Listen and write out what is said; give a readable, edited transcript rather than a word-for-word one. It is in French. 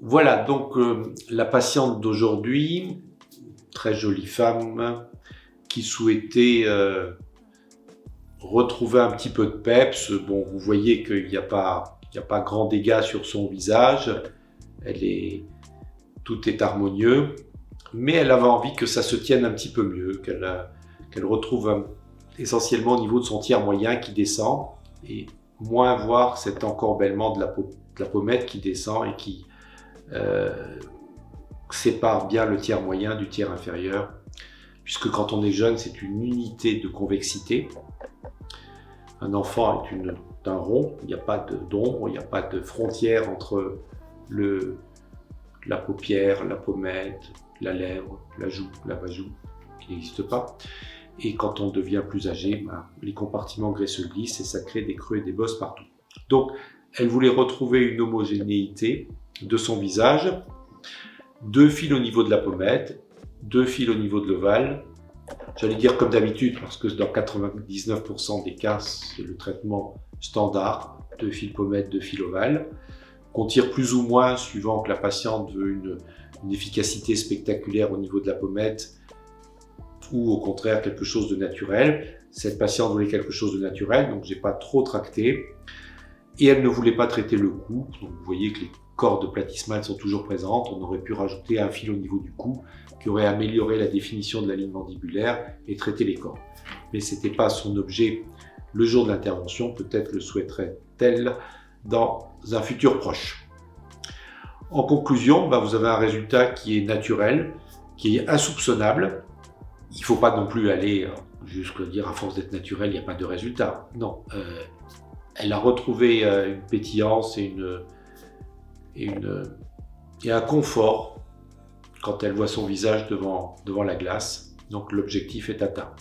Voilà, donc la patiente d'aujourd'hui, très jolie femme, qui souhaitait retrouver un petit peu de peps. Bon, vous voyez qu'il n'y a pas grand dégât sur son visage. Tout est harmonieux, mais elle avait envie que ça se tienne un petit peu mieux, qu'elle retrouve essentiellement au niveau de son tiers moyen qui descend, et moins voir cet encorbellement de la pommette qui descend et qui sépare bien le tiers moyen du tiers inférieur, puisque quand on est jeune, c'est une unité de convexité. Un enfant est un rond, il n'y a pas d'ombre, il n'y a pas de frontière entre la paupière, la pommette, la lèvre, la joue, la bajoue, qui n'existe pas. Et quand on devient plus âgé, les compartiments graisseux glissent et ça crée des creux et des bosses partout. Donc, elle voulait retrouver une homogénéité de son visage, 2 fils au niveau de la pommette, 2 fils au niveau de l'ovale. J'allais dire comme d'habitude, parce que dans 99% des cas, c'est le traitement standard, 2 fils pommette, 2 fils ovale, qu'on tire plus ou moins suivant que la patiente veut une efficacité spectaculaire au niveau de la pommette, ou au contraire quelque chose de naturel. Cette patiente voulait quelque chose de naturel, donc j'ai pas trop tracté. Et elle ne voulait pas traiter le cou, donc vous voyez que les cordes de platysmales sont toujours présentes. On aurait pu rajouter un fil au niveau du cou qui aurait amélioré la définition de la ligne mandibulaire et traiter les cordes. Mais ce n'était pas son objet le jour de l'intervention, peut-être le souhaiterait-elle dans un futur proche. En conclusion, vous avez un résultat qui est naturel, qui est insoupçonnable. Il ne faut pas non plus aller jusqu'à dire à force d'être naturel, il n'y a pas de résultat. Non, elle a retrouvé une pétillance et un confort quand elle voit son visage devant la glace. Donc l'objectif est atteint.